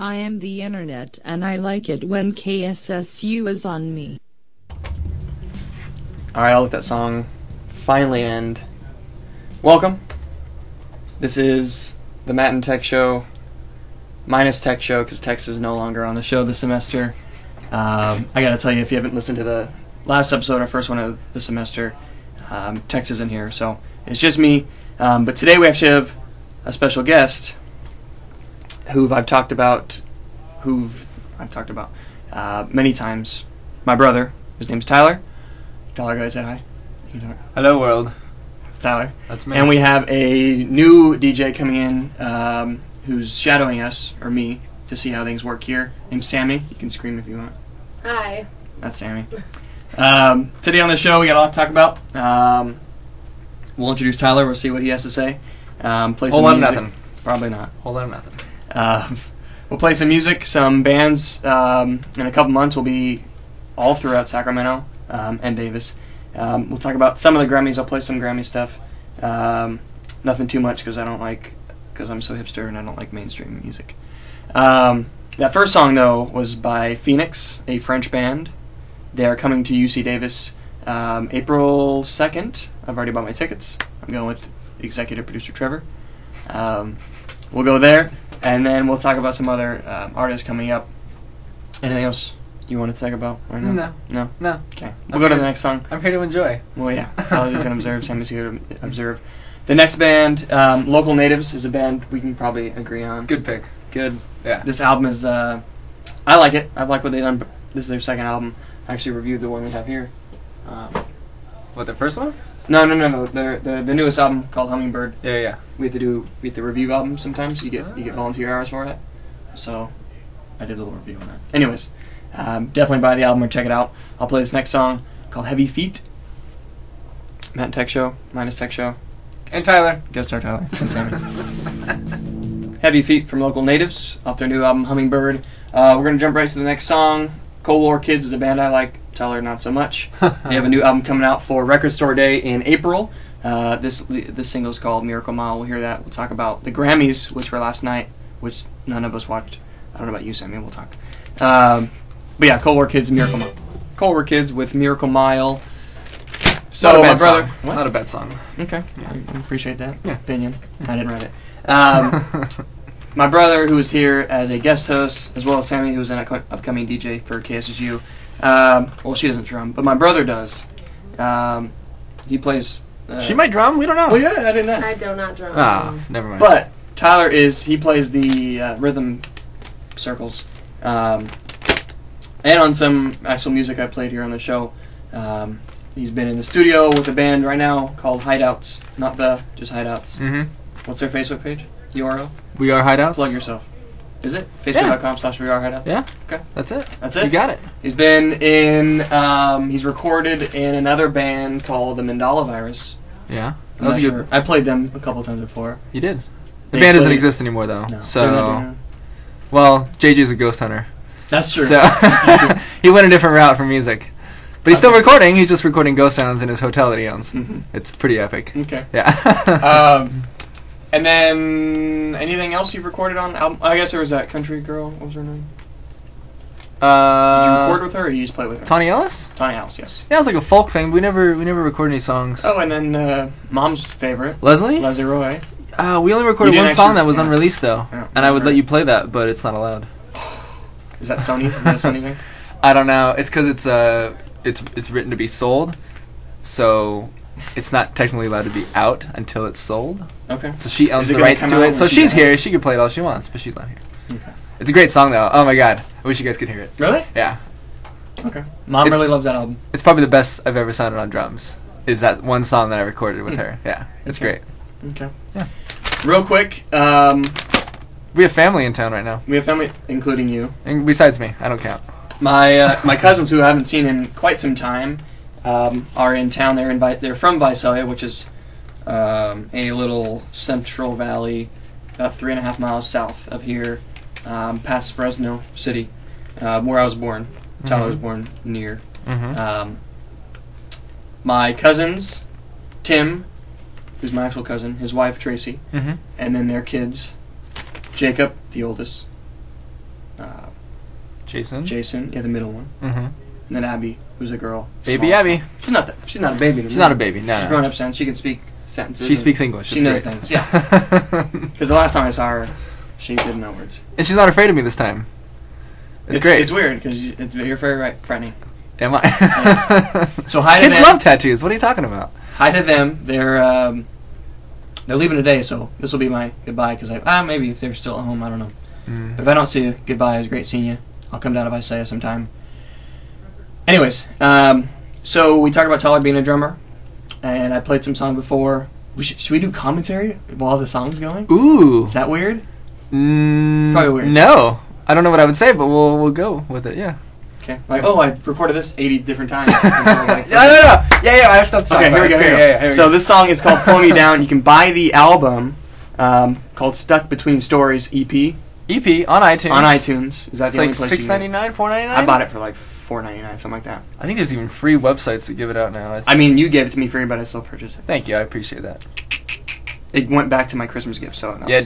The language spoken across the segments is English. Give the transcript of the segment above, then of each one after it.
I am the internet and I like it when KSSU is on me. Alright, I'll let that song finally end. Welcome. This is the Matt and Tech Show, minus Tech Show, because Tex is no longer on the show this semester. I gotta tell you, if you haven't listened to the last episode, our first one of the semester, Tex isn't here, so it's just me. But today we actually have a special guest who I've talked about many times. My brother. His name's Tyler. Tyler, guys, say hi. Hello, world. It's Tyler. That's me. And we have a new DJ coming in who's shadowing us, or me, to see how things work here. Name's Sammy. You can scream if you want. Hi. That's Sammy. Today on the show, we got a lot to talk about. We'll introduce Tyler. We'll see what he has to say. Play some Whole lot of music. nothing. Probably not. Whole lot of nothing. We'll play some music, some bands. In a couple months, we'll be all throughout Sacramento and Davis. We'll talk about some of the Grammys. I'll play some Grammy stuff. Nothing too much because I'm so hipster and I don't like mainstream music. That first song, though, was by Phoenix, a French band. They are coming to UC Davis April 2nd. I've already bought my tickets. I'm going with executive producer Trevor. We'll go there, and then we'll talk about some other artists coming up. Anything else you want to talk about right now? No? Okay. We'll go to the next song. I'm here to enjoy. Well, yeah. Tyler's going to observe. Sammy's here to observe. The next band, Local Natives, is a band we can probably agree on. Good pick. Good. Yeah. This album is, I like it. I like what they've done. This is their second album. I actually reviewed the one we have here. What, the first one? No. The newest album called Hummingbird. Yeah. We have to review albums sometimes. You get volunteer hours for it. So I did a little review on that. Anyways, definitely buy the album or check it out. I'll play this next song called Heavy Feet. Matt and Tech Show, minus Tech Show. And Tyler. Guest star Tyler. And Sammy. Heavy Feet from Local Natives off their new album Hummingbird. We're going to jump right to the next song. Cold War Kids is a band I like. Tyler, not so much. They have a new album coming out for Record Store Day in April. This single is called Miracle Mile. We'll hear that. We'll talk about the Grammys, which were last night, which none of us watched. I don't know about you, Sammy. We'll talk. But yeah, Cold War Kids, Miracle Mile. Cold War Kids with Miracle Mile. So my brother, what? Not a bad song. Okay, I appreciate that opinion. I didn't write it. My brother, who is here as a guest host, as well as Sammy, who is an upcoming DJ for KSSU. Well, she doesn't drum, but my brother does. He plays. She might drum. We don't know. Well, yeah, I didn't ask. I do not drum. Ah, never mind. But Tyler he plays the rhythm circles, and on some actual music I played here on the show. He's been in the studio with a band right now called Hideouts, just Hideouts. Mm-hmm. What's their Facebook page? URL? We Are Hideouts? Plug yourself. Is it? Facebook.com/We Are Hideouts? Yeah. Okay. That's it. That's it? You got it. He's been in, he's recorded in another band called the Mandala Virus. Yeah. I'm not sure. I played them a couple times before. You did. The They band doesn't played- exist anymore, though. No. So, well, JJ's a ghost hunter. That's true. So, he went a different route for music. But he's still recording. He's just recording ghost sounds in his hotel that he owns. Mhm. It's pretty epic. Okay. Yeah. And then, anything else you've recorded on album? I guess there was that country girl. What was her name? Did you record with her, or you just play with her? Tawny Ellis? Tawny Ellis, yes. Yeah, it was like a folk thing. We never recorded any songs. Oh, and then Mom's favorite, Leslie? Leslie Roy. We only recorded You one didn't song actually- that was yeah. unreleased, though. Yeah, And I would let right. you play that, but it's not allowed. Is that Sony? Is that a Sony thing? I don't know. It's because it's written to be sold, so it's not technically allowed to be out until it's sold. Okay. So she owns Is it the gonna rights come to out it. when So she she's dies? here. She can play it all she wants, but she's not here. Okay. It's a great song, though. Oh my god. I wish you guys could hear it. Really? Yeah. Okay. Mom It's- really loves that album. It's probably the best I've ever sounded on drums. Is that one song that I recorded with her. Yeah. It's Okay. great. Okay. Yeah. Real quick, We have family in town right now. we have family, including you. And besides me. I don't count. My cousins, who I haven't seen in quite some time, are in town. They're from Visalia, which is a little Central Valley, about 3.5 miles south of here, past Fresno City, where I was born. Tyler was born near. Mm-hmm. My cousins, Tim, who's my actual cousin, his wife Tracy, Mm-hmm. and then their kids, Jacob, the oldest, Jason. Jason, yeah, the middle one. Mm-hmm. And then Abby, who's a girl. Baby small, Abby. small. She's not a baby to me. She's not a baby. No. She's grown up since. She can speak sentences. She speaks English. She It's knows great. things. Yeah. Because the last time I saw her, she didn't know words. And she's not afraid of me this time. It's great. It's weird because you're very friendly. Am I? So hi to Kids them. love tattoos. What are you talking about? Hi to them. They're leaving today, so this will be my goodbye. Because maybe if they're still at home, I don't know. But if I don't see you, goodbye. It was great seeing you. I'll come down to Visalia sometime. Anyways, so we talked about Tyler being a drummer, and I played some song before. Should we do commentary while the song's going? Ooh. Is that weird? Probably weird. No. I don't know what I would say, but we'll go with it, yeah. Okay. Like, I recorded this 80 different times. And so like, No. Yeah, I have stuff to talk okay, about. here we go. Yeah, So this song is called Pull Me Down. You can buy the album called Stuck Between Stories EP. EP on iTunes. On iTunes. Is that It's the like only place you can get it? $6.99, $4.99? I bought it for like $4.99, something like that. I think there's even free websites that give it out now. I mean, you gave it to me free, but I still purchased it. Thank you, I appreciate that. It went back to my Christmas gift, so no. Yeah.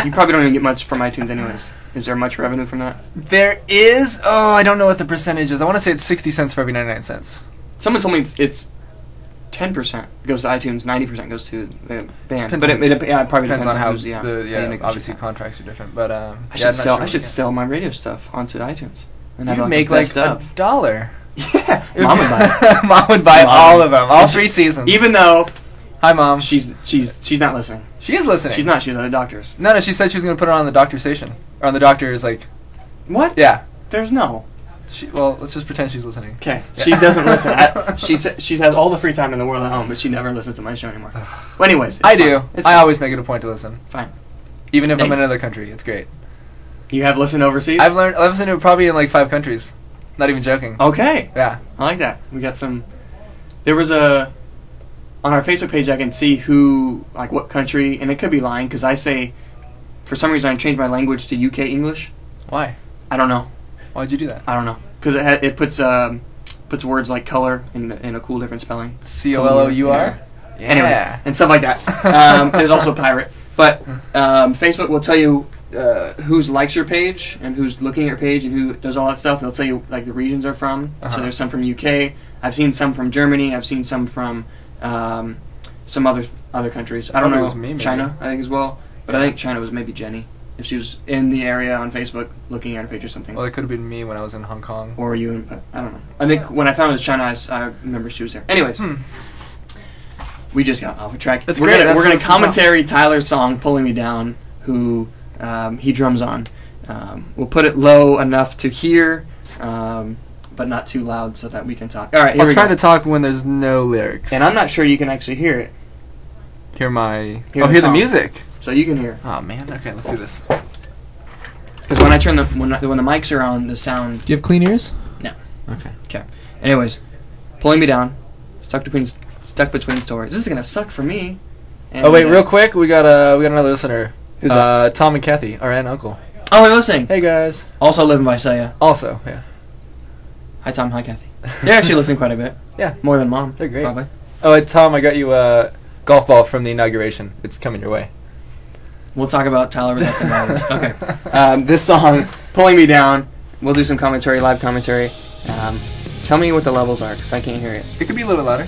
You probably don't even get much from iTunes anyways. Is there much revenue from that? There is. Oh, I don't know what the percentage is. I want to say it's 60 cents for every 99 cents. Someone told me it's 10% goes to iTunes, 90% goes to the band. Depends But on- it probably Depends on how who's, yeah, how you negotiate obviously that. contracts are different, but I yeah, should I'm not sure. sell my radio stuff onto iTunes. And You'd have make the like best of. $1. Yeah, Mom would buy it. Mom would buy Mom. all of them, all 3 seasons. Even though Hi, Mom. she's not listening. She is listening. She's not. She's at the doctor's. No, she said she was going to put it on the doctor's station. Or on the doctor's, like... What? Yeah. There's no. Well, let's just pretend she's listening. Okay. Yeah. She doesn't listen. She has all the free time in the world at home, but she never listens to my show anymore. Well, anyways, it's I fine. do. It's I fine. always make it a point to listen. Fine. Even if I'm in Thanks. another country. It's great. You have listened overseas? I've listened to it probably in like 5 countries. Not even joking. Okay. Yeah. I like that. We got some. There was a. On our Facebook page, I can see who, like, what country, and it could be lying because I say, for some reason, I changed my language to UK English. Why? I don't know. Why'd you do that? I don't know because it puts words like color in a cool different spelling. COLOUR? Yeah. Yeah. Anyways, and stuff like that. There's also a pirate, but Facebook will tell you who's likes your page and who's looking at your page and who does all that stuff. They'll tell you like the regions they're from. So there's some from UK. I've seen some from Germany. I've seen some from some other countries. I don't Probably know. was me, maybe. China, I think as well. But I think China was maybe Jenny if she was in the area on Facebook looking at a page or something. Well, it could have been me when I was in Hong Kong. Or you in, I don't know. I think when I found it was China, I remember she was there. Anyways, we just got off a track. That's we're great. Gonna, That's we're what going it's to commentary Tyler's song, Pulling Me Down, who he drums on. We'll put it low enough to hear, but not too loud so that we can talk. All right, here I'll we try go. to talk when there's no lyrics. And I'm not sure you can actually hear it, Hear my... Hear the hear the song. music. so you can hear. Oh, man. Okay, let's do this. Because when I turn when the mics are on, the sound. Do you have clean ears? No. Okay. Okay. Anyways, Pulling Me Down, stuck between stories. This is gonna suck for me. And, Oh, wait, real quick. We got another listener. Who's that? Tom and Kathy, our aunt and uncle. Oh, they're listening. Hey, guys. Also live in Visalia. Also, yeah. Hi, Tom. Hi, Kathy. They're actually listening quite a bit. Yeah. More than Mom. They're great. Probably. Oh, wait, Tom, I got you a golf ball from the inauguration. It's coming your way. We'll talk about Tyler Zarzeka later. Okay. This song, Pulling Me Down. We'll do some commentary, live commentary. Tell me what the levels are, because I can't hear it. It could be a little bit louder.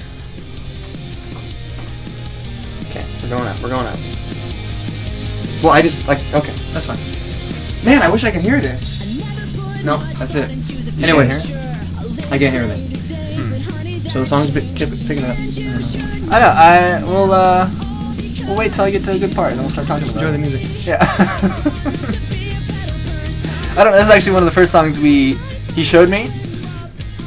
Okay, we're going up. We're going up. Well, I just, okay, that's fine. Man, I wish I could hear this. No, that's it. Anyways, I can't hear it. So the song's picking it up. I know. We'll wait till I get to a good part, and then we'll start talking about Enjoy it. the music. Yeah. I don't know. This is actually one of the first songs he showed me.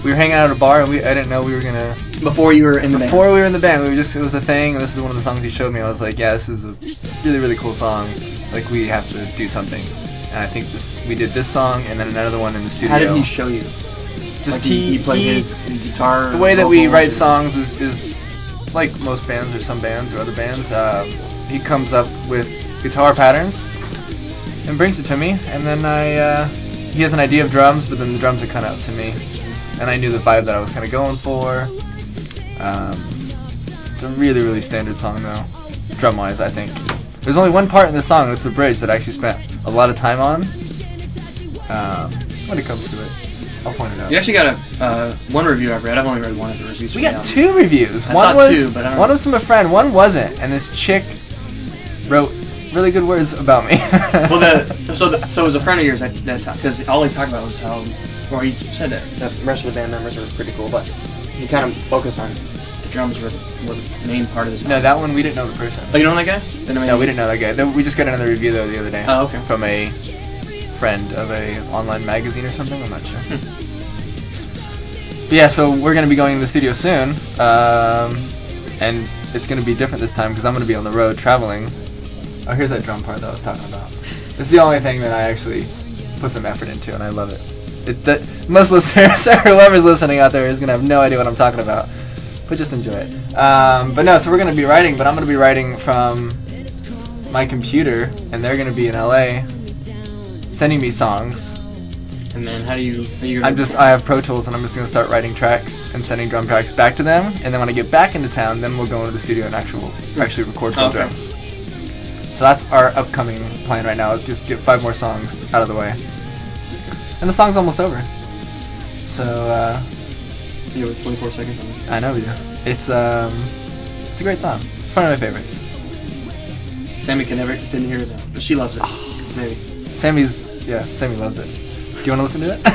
We were hanging out at a bar, and I didn't know we were gonna. Before you were in the band. Before we were in the band, it was a thing. And this is one of the songs he showed me. I was like, yeah, this is a really, really cool song. Like, we have to do something. And I think we did this song, and then another one in the studio. How did he show you? Just Like he played his guitar. The way that we vocals, write or- songs is like most bands or some bands or other bands. He comes up with guitar patterns and brings it to me, and then he has an idea of drums, but then the drums are kind of up to me. And I knew the vibe that I was kind of going for. It's a really, really standard song though, drum-wise, I think. There's only one part in the song, it's the bridge, that I actually spent a lot of time on. when it comes to it. I'll point it out. You actually got one review I've read. I've only read one of the reviews. We got 2 reviews. I One saw was 2, but I don't one know. was from a friend. One wasn't, and this chick wrote really good words about me. Well, so it was a friend of yours that talked, because all he talked about was how, or he said that the rest of the band members were pretty cool, but he kind of focused on the drums were the main part of this. No, that one we didn't know the person. Oh, you know that guy? No, we didn't know that guy. We just got another review though the other day. Oh, okay. From a friend of a online magazine or something. I'm not sure. But yeah, so we're gonna be going to the studio soon, and it's gonna be different this time because I'm gonna be on the road traveling. Oh, here's that drum part that I was talking about. It's the only thing that I actually put some effort into, and I love it. Most listeners or whoever's listening out there is gonna have no idea what I'm talking about, but just enjoy it. But no, so we're gonna be writing, but I'm gonna be writing from my computer, and they're gonna be in LA, sending me songs. And then how do you? I have Pro Tools, and I'm just gonna start writing tracks and sending drum tracks back to them, and then when I get back into town, then we'll go into the studio and actually record full drums. So that's our upcoming plan right now, is just get 5 more songs out of the way. And the song's almost over. So, You have 24 seconds on it. I know we do. It's a great song. It's one of my favorites. Sammy didn't hear that, but she loves it. Maybe. Sammy loves it. Do you want to listen to it? Do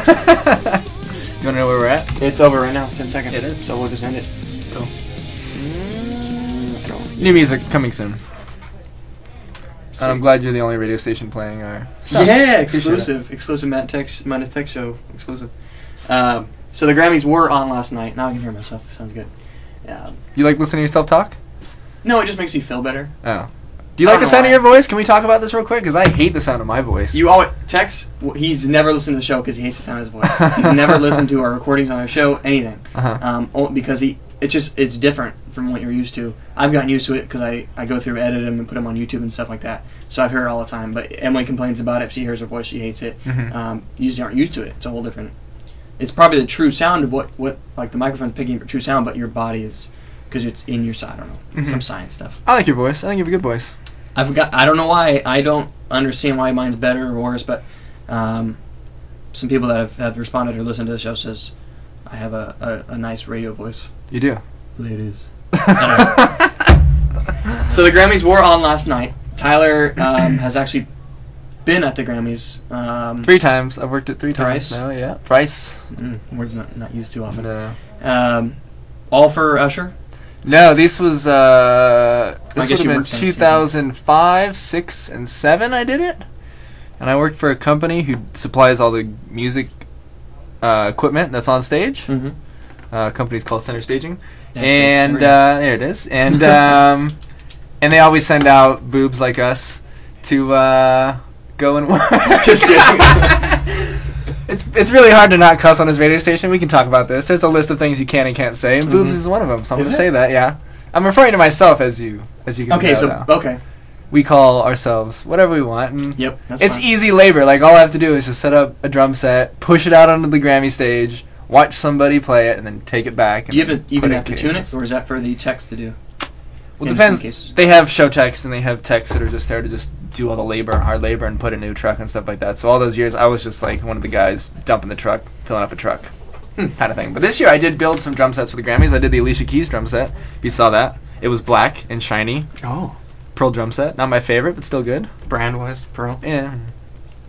you want to know where we're at? It's over right now, 10 seconds. It is. So we'll just end it. Cool. New music coming soon. And I'm glad you're the only radio station playing our stuff. Yeah, exclusive Minus Tech Show exclusive. So the Grammys were on last night. Now I can hear myself. Sounds good. You like listening to yourself talk? No, it just makes you feel better. Oh. Do you like the sound of your voice? Can we talk about this real quick? Because I hate the sound of my voice. You always Tex. He's never listened to the show because he hates the sound of his voice. He's never listened to our recordings on our show, anything. Because it's different from what you're used to. I've gotten used to it because I go through, edit them, and put them on YouTube and stuff like that. So I've heard it all the time. But Emily complains about it. If she hears her voice, she hates it. Usually aren't used to it. It's a whole different. It's probably the true sound of what like the microphone's picking up true sound, but your body is because it's in your side. I don't know, some science stuff. I like your voice. I think you have a good voice. I don't know why. I don't understand why mine's better or worse, but some people that have responded or listened to the show says I have a nice radio voice. You do. Ladies. So the Grammys were on last night. Tyler has actually been at the Grammys 3 times. I've worked it 3 times Thrice? now. Yeah. Thrice. Words not used too often. No. All for Usher. No, this was this would guess have you been worked since 2005, 6, and 7. I did it, and I worked for a company who supplies all the music equipment that's on stage. Company's called Center Staging, and there it is. And and they always send out boobs like us to go and work. Just kidding. It's really hard to not cuss on this radio station. We can talk about this. There's a list of things you can and can't say, and boobs is one of them. So I'm going to say that. Yeah, I'm referring to myself as you can. Okay, so now. Okay. We call ourselves whatever we want. And yep, that's it's fine. easy labor. Like all I have to do is just set up a drum set, push it out onto the Grammy stage, watch somebody play it, and then take it back. And do you even have to tune cases. it, or is that for the techs to do? Well, it depends. They have show techs, and they have techs that are just there to just do all the hard labor, and put in a new truck and stuff like that. So all those years, I was just like one of the guys dumping the truck, filling up a truck, kind of thing. But this year, I did build some drum sets for the Grammys. I did the Alicia Keys drum set. If you saw that, it was black and shiny. Oh. Pearl drum set. Not my favorite, but still good. Brand-wise, Pearl? Yeah.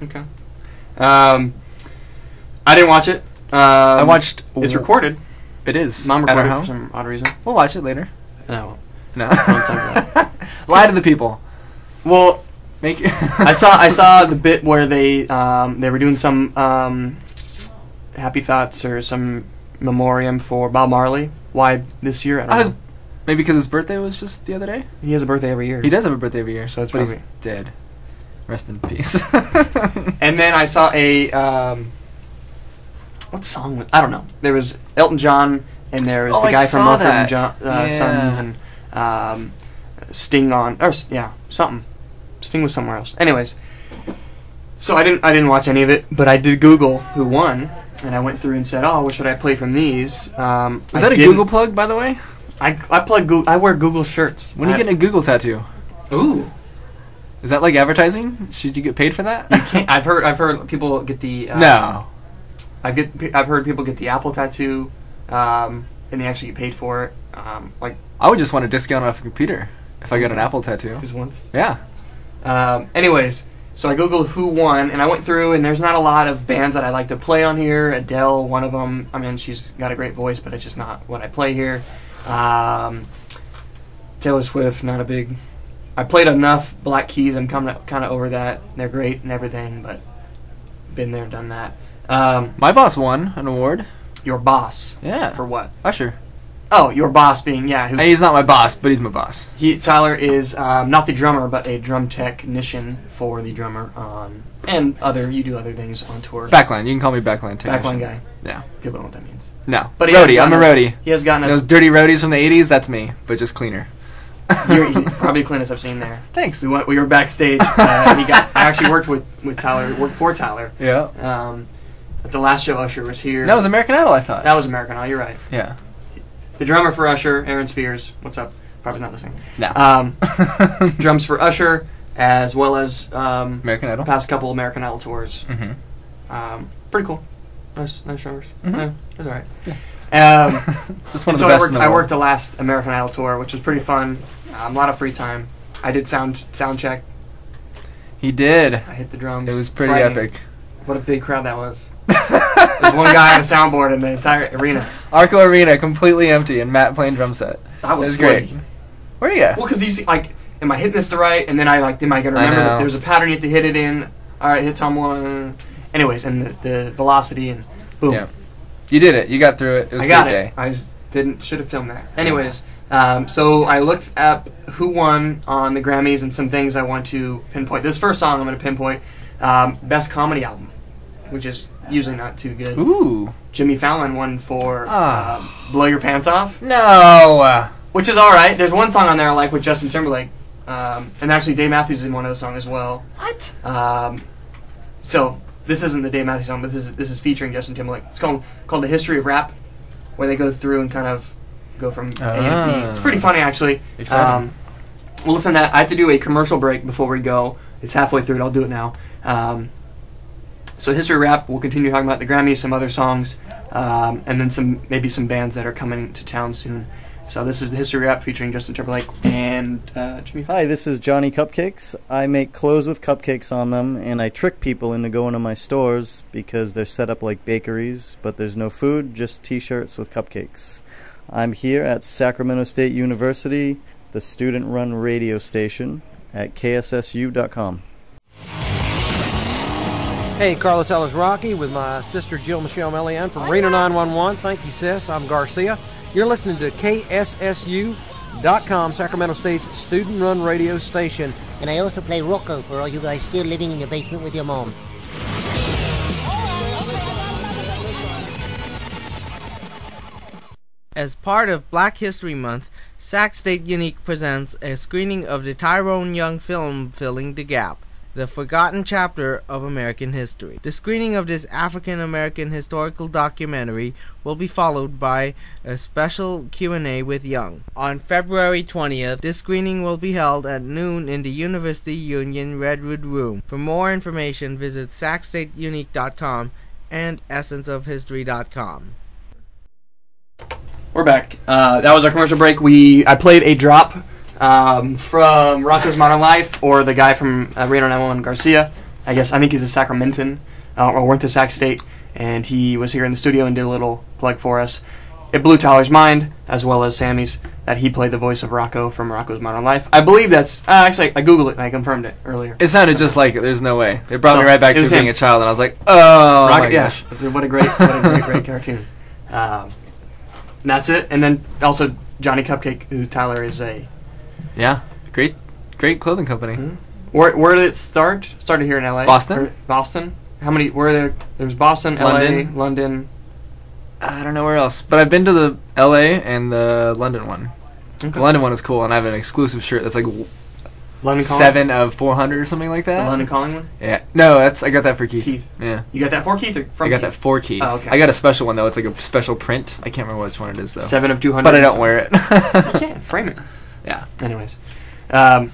Okay. I didn't watch it. I watched... It's recorded. It is. Mom at our recorded home. for some odd reason. We'll watch it later. No. No. Don't talk about it. Lie to the people. Well, Make I saw the bit where they were doing some happy thoughts or some memoriam for Bob Marley. Why this year? I don't know. Maybe because his birthday was just the other day? He has a birthday every year. He does have a birthday every year, So it's but probably... he's dead. Rest in peace. And then I saw a what song? I don't know. There was Elton John, and there was the guy from Mumford & Sons, and Sting on, or something. Sting was somewhere else. Anyways, so I didn't watch any of it, but I did Google who won, and I went through and said, "Oh, what should I play from these?" Is that a Google plug, by the way? I plug Google. I wear Google shirts. When are you getting a Google tattoo? Ooh. Is that like advertising? Should you get paid for that? You can't. I've heard people get the. No. I've heard people get the Apple tattoo, and they actually get paid for it. Like I would just want a discount off a computer if I got an Apple tattoo. just once. Yeah. Anyways, so I googled who won, and I went through, and there's not a lot of bands that I like to play on here. Adele, one of them. I mean, she's got a great voice, but it's just not what I play here. Taylor Swift, not a big. I played enough Black Keys. I'm kind of over that. They're great and everything, but been there, done that. My boss won an award. Your boss. Yeah. For what? Usher. Oh, your boss being Who, He's not my boss, but he's my boss. Tyler is not the drummer, but a drum technician for the drummer on, and you do other things on tour. Backline. You can call me backline technician. Backline guy. Yeah. People don't know what that means. No. But roadie. I'm a roadie. He has gotten us. Those dirty roadies from the 80s, that's me, but just cleaner. You're probably the cleanest I've seen there. Thanks. We were backstage. And I actually worked with Tyler. Worked for Tyler. Yeah. At the last show, Usher was here. That was American Idol, I thought. That was American Idol. You're right. Yeah. The drummer for Usher, Aaron Spears. What's up? Probably not listening. No. Drums for Usher, as well as American Idol. Past couple American Idol tours. Mm-hmm. Pretty cool. Nice drummers. Mm-hmm. Yeah, that's all right. Just one of the best in the world. I worked the last American Idol tour, which was pretty fun. A lot of free time. I did sound check. He did. I hit the drums. It was pretty frightening. epic. What a big crowd that was. There's one guy on a soundboard in the entire arena. Arco Arena, completely empty, and Matt playing drum set. That was great. Where are you? Well, because you see, like, am I hitting this the right? And then am I going to remember that there's a pattern you have to hit it in? All right, hit tom one. Anyways, and the velocity and boom. Yeah. You did it. You got through it. It was a great day. I just should have filmed that. Anyways, so I looked up who won on the Grammys and some things I want to pinpoint. This first song I'm going to pinpoint, Best Comedy Album, which is usually not too good. Ooh. Jimmy Fallon won for Blow Your Pants Off. No. Which is all right. There's one song on there I like with Justin Timberlake. And actually Dave Matthews is in one of those songs as well. What? So this isn't the Dave Matthews song, but this is featuring Justin Timberlake. It's called The History of Rap, where they go through and kind of go from A to B. It's pretty funny, actually. Exciting. We'll listen to that. I have to do a commercial break before we go. It's halfway through it. I'll do it now. So History of Rap, we'll continue talking about the Grammys, some other songs, and then maybe some bands that are coming to town soon. So this is the History of Rap featuring Justin Timberlake and Jimmy Fallon. Hi, this is Johnny Cupcakes. I make clothes with cupcakes on them, and I trick people into going to my stores because they're set up like bakeries, but there's no food, just t-shirts with cupcakes. I'm here at Sacramento State University, the student-run radio station at kssu.com. Hey, Carlos Ellis Rocky with my sister Jill Michelle Melian from Reno 911. Thank you, sis. I'm Garcia. You're listening to KSSU.com, Sacramento State's student-run radio station. And I also play Rocco for all you guys still living in your basement with your mom. As part of Black History Month, Sac State Unique presents a screening of the Tyrone Young film Filling the Gap, the forgotten chapter of American history. The screening of this African-American historical documentary will be followed by a special Q&A with Young. On February 20th, this screening will be held at noon in the University Union Redwood Room. For more information, visit sacstateunique.com and essenceofhistory.com. We're back. That was our commercial break. I played a drop from Rocco's Modern Life, or the guy from Reno 911, Garcia. I think he's a Sacramentan, or went to Sac State, and he was here in the studio and did a little plug for us. It blew Tyler's mind, as well as Sammy's, that he played the voice of Rocco from Rocco's Modern Life. I believe that's... actually, I Googled it, and I confirmed it earlier. It sounded just like it. There's no way. It brought me right back to being a child, and I was like, oh, Rocco, my gosh. Yeah. What a great cartoon. And that's it. And then also Johnny Cupcake, who Tyler is a... Yeah, great clothing company. Mm-hmm. Where did it start? Started here in L.A. Boston. Boston. How many? Were there? There's Boston, London. L.A., London. I don't know where else, but I've been to the L.A. and the London one. Okay. The London one is cool, and I have an exclusive shirt that's like London 7 of 400 or something like that. The London Calling one. Yeah, no, I got that for Keith. Yeah, you got that for Keith or from? I got Keith? that for Keith. Oh, okay. I got a special one though. It's like a special print. I can't remember which one it is though. 7 of 200. But I don't wear it. You can't frame it. Yeah. Anyways, so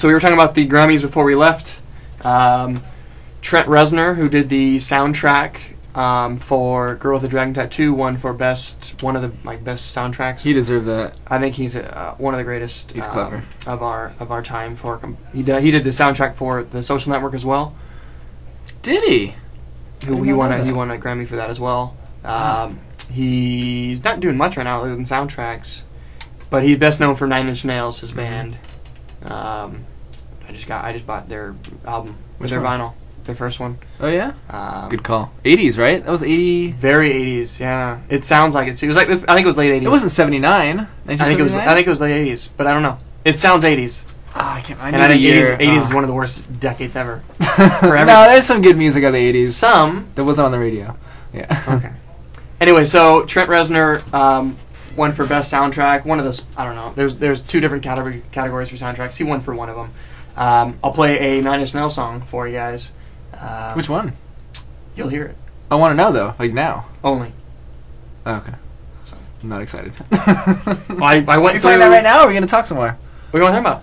we were talking about the Grammys before we left. Trent Reznor, who did the soundtrack for Girl with a Dragon Tattoo, won for one of the best soundtracks. He deserved that. I think he's one of the greatest. He's clever of our time. He did the soundtrack for The Social Network as well. Did he? He won a Grammy for that as well. He's not doing much right now other than soundtracks, but he's best known for Nine Inch Nails, his band. I just bought their album with their vinyl, their first one. Oh yeah, good call. 80s, right? That was 80. Very 80s. Yeah, it sounds like it. It was like, I think it was late 80s. It wasn't 79. I think it was late 80s, but I don't know. It sounds 80s. I can't. And I think 80s is one of the worst decades ever. No, there's some good music of the 80s. Some that wasn't on the radio. Yeah. Okay. Anyway, so Trent Reznor won for best soundtrack. One of those, I don't know. There's two different categories for soundtracks. He won for one of them. I'll play a Nine Inch Nails song for you guys. Which one? You'll hear it. I want to know though, like now. Only. Oh, okay. So, I'm not excited. I went Are you playing that right now, or are we gonna talk some more? What are you going to talk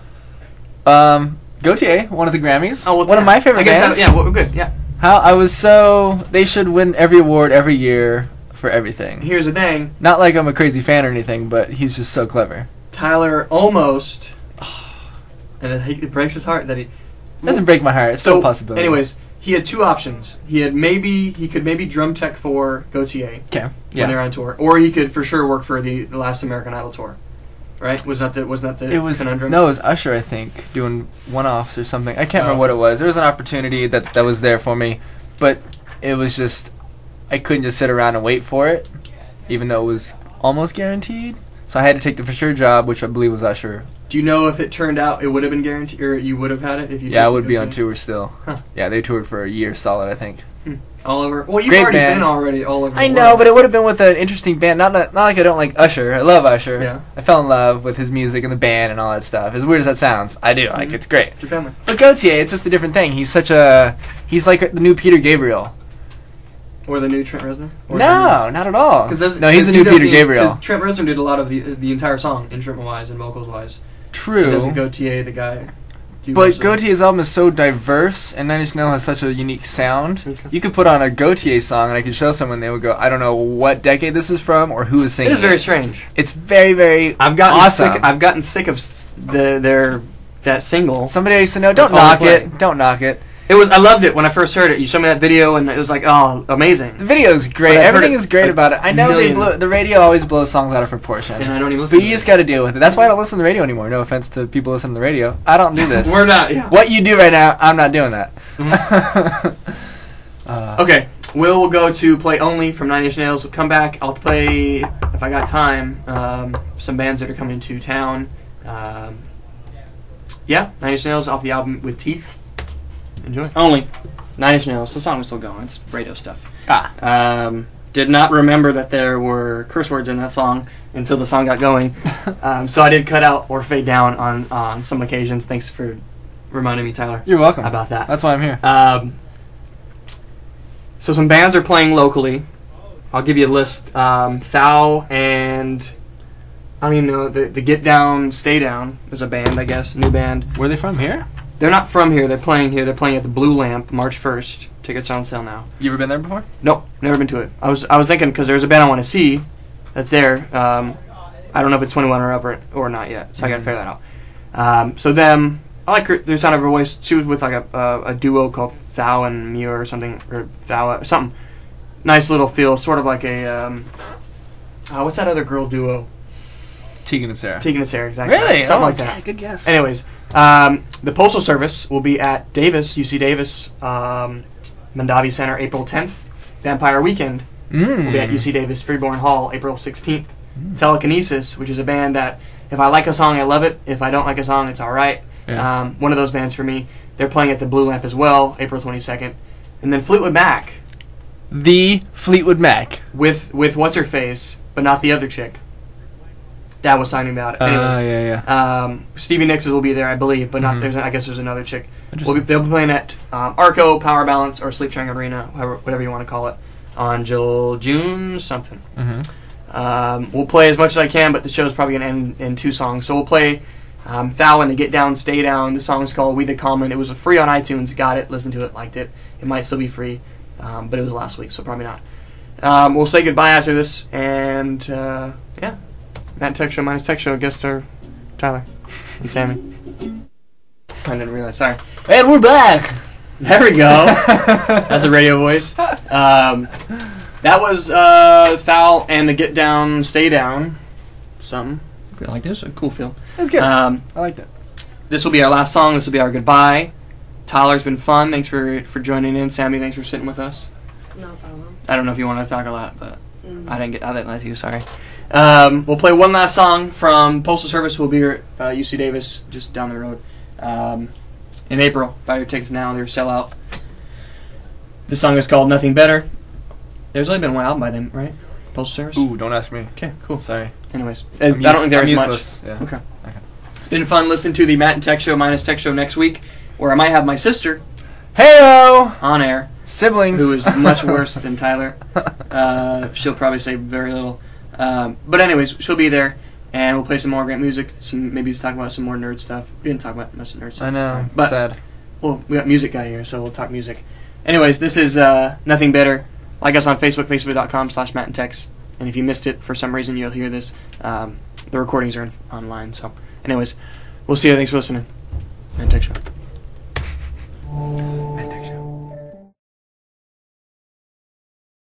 about? Gautier, one of the Grammys. Oh, well, one of my favorite bands. We're good. Yeah. They should win every award every year for everything. Here's the thing. Not like I'm a crazy fan or anything, but he's just so clever. Tyler almost, and it breaks his heart that he doesn't break my heart. It's still a possibility. Anyways, he had two options. He could maybe drum tech for Gautier. Okay. When they're on tour, or he could for sure work for the last American Idol tour. Right? Was that the conundrum? No, it was Usher, I think, doing one-offs or something. I can't remember what it was. There was an opportunity that was there for me, but it was just I couldn't just sit around and wait for it, even though it was almost guaranteed. So I had to take the for sure job, which I believe was Usher. Do you know if it turned out it would have been guaranteed, or you would have had it if you? Yeah, I would be on tour still. Huh. Yeah, they toured for a year solid, I think. All over. Well, you've Great already band. been already all over. I know, but it would have been with an interesting band. Not like I don't like Usher. I love Usher. Yeah. I fell in love with his music and the band and all that stuff. As weird as that sounds, I do. Like, it's great. It's your family. But Gautier, it's just a different thing. He's like the new Peter Gabriel. Or the new Trent Reznor? No, not at all. He's the new Peter Gabriel. Because Trent Reznor did a lot of the entire song, instrument-wise and vocals-wise. True. He doesn't Gautier, the guy. But Gautier's album is so diverse, and Nine Inch Nails has such a unique sound. Okay. You could put on a Gautier song, and I could show someone, they would go, I don't know what decade this is from or who is singing it. It is very strange. It's very, very I've gotten awesome. I've gotten sick of that single. Somebody used to know, don't knock it. Don't knock it. I loved it when I first heard it. You showed me that video, and it was like, oh, amazing. The video's great. Everything is great about it. I know the radio always blows songs out of proportion. And I don't even listen But you just got to deal with it. That's why I don't listen to the radio anymore. No offense to people listening to the radio. I don't do this. We're not. Yeah. What you do right now, I'm not doing that. Mm-hmm. Okay. We'll go to play Only from Nine Inch Nails. We'll come back. I'll play, if I got time, some bands that are coming to town. Nine Inch Nails off the album With Teeth. Enjoy. Only. Nine Inch Nails. The song was still going. It's radio stuff. Did not remember that there were curse words in that song until the song got going. So I did cut out or fade down on some occasions. Thanks for reminding me, Tyler. You're welcome. About that. That's why I'm here. So some bands are playing locally. I'll give you a list. Thou and I don't even know. The Get Down, Stay Down is a band, I guess. New band. Where are they from? Here? They're not from here. They're playing here. They're playing at the Blue Lamp March 1st. Tickets on sale now. You ever been there before? Nope, never been to it. I was thinking because there's a band I want to see that's there. I don't know if it's 21 or up or not yet, so I got to figure that out. So them, I like their sound of her voice. She was with like a duo called Thou and Muir or something, or Thou something. Nice little feel, sort of like a what's that other girl duo? Tegan and Sarah. Tegan and Sarah, exactly. Really? Something like that. Good guess. Anyways, the Postal Service will be at Davis, UC Davis, Mondavi Center, April 10th. Vampire Weekend will be at UC Davis, Freeborn Hall, April 16th. Telekinesis, which is a band that if I like a song, I love it. If I don't like a song, it's all right. Yeah. One of those bands for me. They're playing at the Blue Lamp as well, April 22nd. And then Fleetwood Mac. The Fleetwood Mac. With What's-Her-Face, but not the other chick. Dad was talking about it. Anyways, yeah. Stevie Nicks will be there, I believe, but not. I guess there's another chick. They'll be playing at Arco, Power Balance, or Sleep Triangle Arena, whatever you want to call it, on June something. We'll play as much as I can, but the show's probably gonna end in 2 songs. So we'll play Thou and the Get Down, Stay Down. The song's called We the Common. It was free on iTunes. Got it, listened to it, liked it. It might still be free. but it was last week, so probably not. We'll say goodbye after this, and yeah, Matt Tech Show minus Tech Show. Guest star Tyler and Sammy. I didn't realize. Sorry. And we're back. There we go. That's a radio voice. That was Foul and the Get Down, Stay Down. Something. I feel like this. A cool feel. That's good. I liked it. This will be our last song. This will be our goodbye. Tyler's been fun. Thanks for joining in. Sammy, thanks for sitting with us. No problem. I don't know if you want to talk a lot, but I didn't let you. Sorry. We'll play one last song from Postal Service, who will be here at UC Davis, just down the road. In April. Buy your tickets now. They're sell out. This song is called Nothing Better. There's only been one album by them, right? Postal Service? Ooh, don't ask me. Okay, cool. Sorry. Anyways, I don't think there's much. Useless. Yeah. Okay. Been fun listening to the Matt and Tech Show minus Tech Show next week, where I might have my sister Heyo! on air, Siblings. who is much worse than Tyler. She'll probably say very little. But anyways, she'll be there, and we'll play some more great music. Maybe talk about some more nerd stuff. We didn't talk about much nerd stuff I know. this time. But, sad. Well, we got music guy here, so we'll talk music. Anyways, this is Nothing Better. Like us on Facebook, facebook.com/MattandTex. And if you missed it for some reason, you'll hear this. The recordings are online. So, anyways, we'll see you. Thanks for listening. Matt and Tech Show.